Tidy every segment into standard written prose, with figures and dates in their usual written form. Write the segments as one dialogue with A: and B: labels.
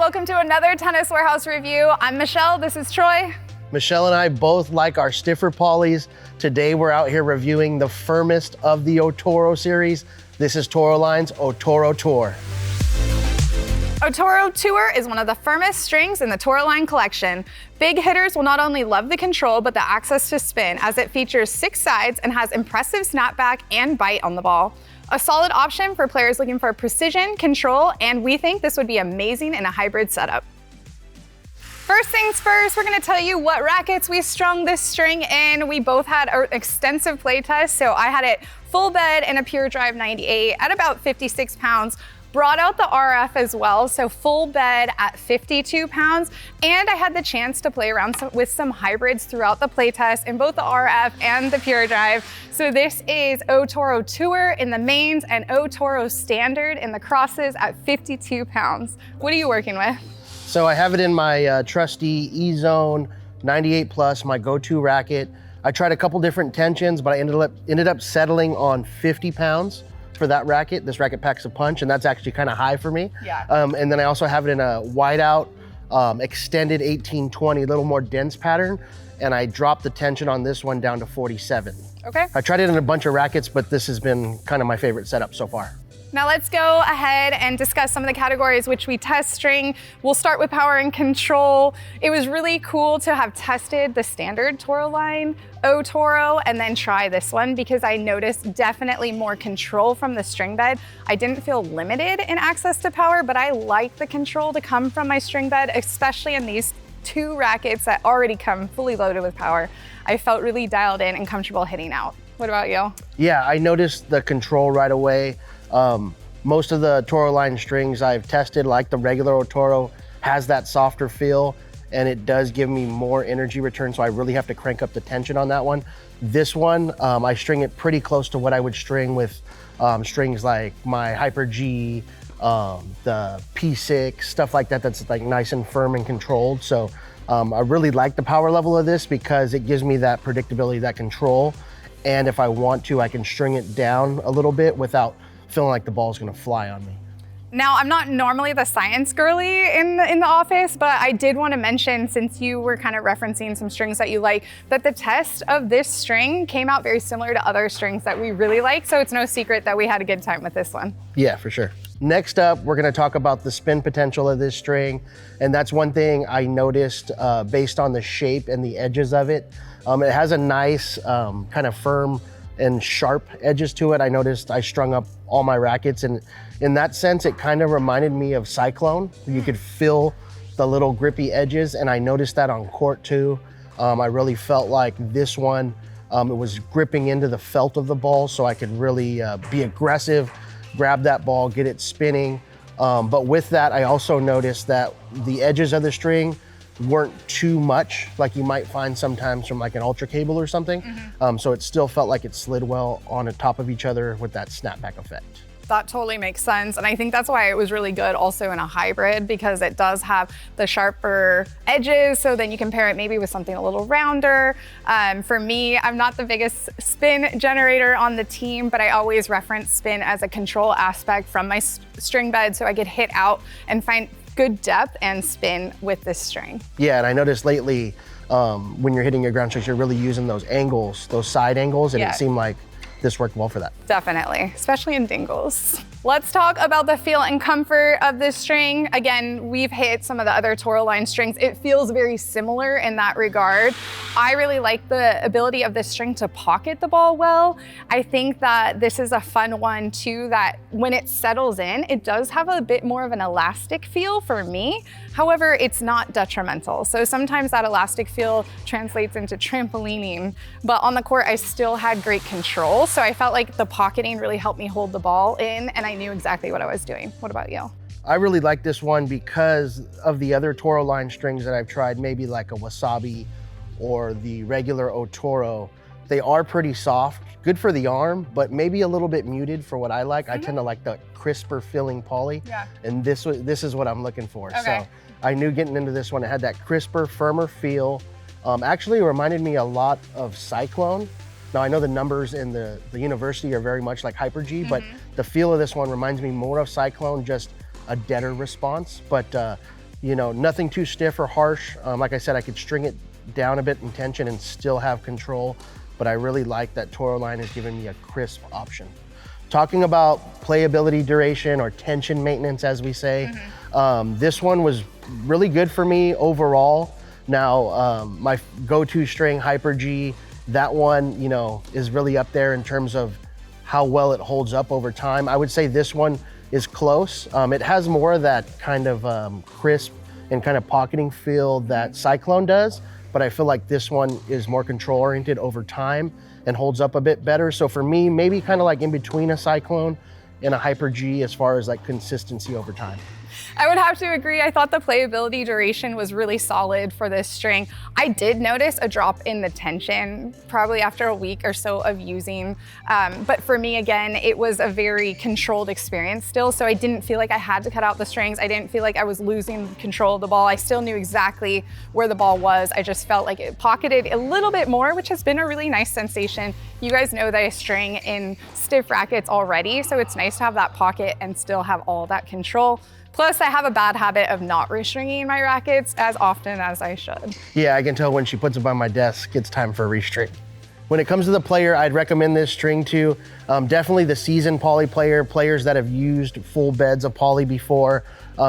A: welcome to another Tennis Warehouse review. I'm Michelle, this is Troy.
B: Michelle and I both like our stiffer polys. Today we're out here reviewing the firmest of the O-Toro series. This is Toroline's O-Toro Tour.
A: O-Toro Tour is one of the firmest strings in the Toroline collection. Big hitters will not only love the control, but the access to spin, as it features 6 sides and has impressive snapback and bite on the ball. A solid option for players looking for precision, control, and we think this would be amazing in a hybrid setup. First things first, we're gonna tell you what rackets we strung this string in. We both had an extensive play test, so I had it full bed in a Pure Drive 98 at about 56 pounds. Brought out the RF as well, so full bed at 52 pounds. And I had the chance to play around with some hybrids throughout the playtest in both the RF and the Pure Drive. So this is O-Toro Tour in the mains and O-Toro Standard in the crosses at 52 pounds. What are you working with?
B: So I have it in my trusty E-Zone 98 Plus, my go-to racket. I tried a couple different tensions, but I ended up settling on 50 pounds. For that racket. This racket packs a punch, and that's actually kind of high for me.
A: Yeah.
B: And then I also have it in a whiteout extended 1820, a little more dense pattern, and I dropped the tension on this one down to 47.
A: Okay.
B: I tried it in a bunch of rackets, but this has been kind of my favorite setup so far.
A: Now let's go ahead and discuss some of the categories which we test string. We'll start with power and control. It was really cool to have tested the standard Toroline O-Toro and then try this one because I noticed definitely more control from the string bed. I didn't feel limited in access to power, but I like the control to come from my string bed, especially in these 2 rackets that already come fully loaded with power. I felt really dialed in and comfortable hitting out. What about you?
B: Yeah, I noticed the control right away. Most of the Toroline strings I've tested, like the regular O-Toro, has that softer feel, and it does give me more energy return, so I really have to crank up the tension on that one. This one, I string it pretty close to what I would string with strings like my Hyper G, the P6, stuff like that that's like nice and firm and controlled. So I really like the power level of this because it gives me that predictability, that control, and if I want to, I can string it down a little bit without feeling like the ball's gonna fly on me.
A: Now, I'm not normally the science girly in the office, but I did want to mention, since you were kind of referencing some strings that you like, that the test of this string came out very similar to other strings that we really like, so it's no secret that we had a good time with this one.
B: Yeah, for sure. Next up, we're gonna talk about the spin potential of this string, and that's one thing I noticed based on the shape and the edges of it. It has a nice kind of firm and sharp edges to it. I noticed I strung up all my rackets, and in that sense, it kind of reminded me of Cyclone. You could feel the little grippy edges, and I noticed that on court too. I really felt like this one, it was gripping into the felt of the ball, so I could really be aggressive, grab that ball, get it spinning. But with that, I also noticed that the edges of the string weren't too much like you might find sometimes from like an ultra cable or something. So it still felt like it slid well on the top of each other with that snapback effect.
A: That totally makes sense. And I think that's why it was really good also in a hybrid, because it does have the sharper edges. So then you can pair it maybe with something a little rounder. For me, I'm not the biggest spin generator on the team, but I always reference spin as a control aspect from my string bed so I could hit out and find good depth and spin with this string.
B: Yeah, and I noticed lately when you're hitting your ground strokes, you're really using those angles, those side angles, and
A: Yeah.
B: it seemed like this worked well for that.
A: Definitely, especially in dingles. Let's talk about the feel and comfort of this string. Again, we've hit some of the other Toroline strings. It feels very similar in that regard. I really like the ability of this string to pocket the ball well. I think that this is a fun one too, that when it settles in, it does have a bit more of an elastic feel for me. However, it's not detrimental. So sometimes that elastic feel translates into trampolining, but on the court, I still had great control. So I felt like the pocketing really helped me hold the ball in, and I knew exactly what I was doing. What about you?
B: I really like this one because of the other Toroline strings that I've tried, maybe like a Wasabi or the regular O-Toro. They are pretty soft, good for the arm, but maybe a little bit muted for what I like. I tend to like the crisper feeling poly, and this is what I'm looking for.
A: Okay.
B: So I knew getting into this one, it had that crisper, firmer feel. Actually, it reminded me a lot of Cyclone. Now I know the numbers in the university are very much like Hyper G, but the feel of this one reminds me more of Cyclone, just a deader response. But You know, nothing too stiff or harsh. Like I said, I could string it down a bit in tension and still have control, but I really like that Toroline is giving me a crisp option. Talking about playability duration or tension maintenance, as we say, this one was really good for me overall. Now, my go-to string, Hyper G, that one, you know, is really up there in terms of how well it holds up over time. I would say this one is close. It has more of that kind of crisp and kind of pocketing feel that Cyclone does, but I feel like this one is more control oriented over time and holds up a bit better. So for me, maybe kind of like in between a Cyclone and a Hyper G as far as like consistency over time.
A: I would have to agree. I thought the playability duration was really solid for this string. I did notice a drop in the tension probably after a week or so of using. But for me, again, it was a very controlled experience still. So I didn't feel like I had to cut out the strings. I didn't feel like I was losing control of the ball. I still knew exactly where the ball was. I just felt like it pocketed a little bit more, which has been a really nice sensation. You guys know that I string in stiff rackets already, so it's nice to have that pocket and still have all that control. Plus, I have a bad habit of not restringing my rackets as often as I should.
B: Yeah, I can tell when she puts them on my desk, it's time for a restring. When it comes to the player, I'd recommend this string to definitely the seasoned poly player, players that have used full beds of poly before,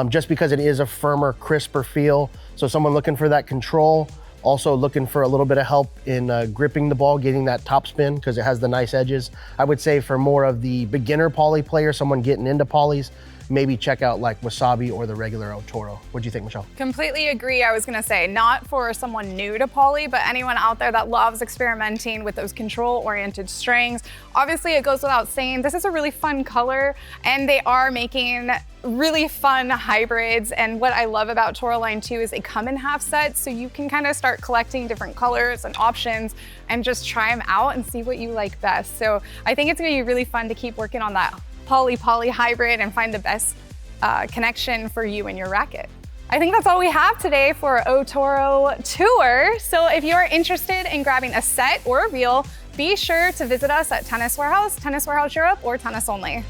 B: just because it is a firmer, crisper feel. So someone looking for that control, also looking for a little bit of help in gripping the ball, getting that top spin because it has the nice edges. I would say for more of the beginner poly player, someone getting into polys, maybe check out like Wasabi or the regular O-Toro. What do you think, Michelle?
A: Completely agree. I was gonna say, not for someone new to poly, but anyone out there that loves experimenting with those control-oriented strings. Obviously, it goes without saying, this is a really fun color, and they are making really fun hybrids. And what I love about Toroline too is they come in half sets, so you can kind of start collecting different colors and options and just try them out and see what you like best. So I think it's gonna be really fun to keep working on that poly hybrid and find the best connection for you and your racket. I think that's all we have today for O-Toro Tour. So if you're interested in grabbing a set or a reel, be sure to visit us at Tennis Warehouse, Tennis Warehouse Europe, or Tennis Only.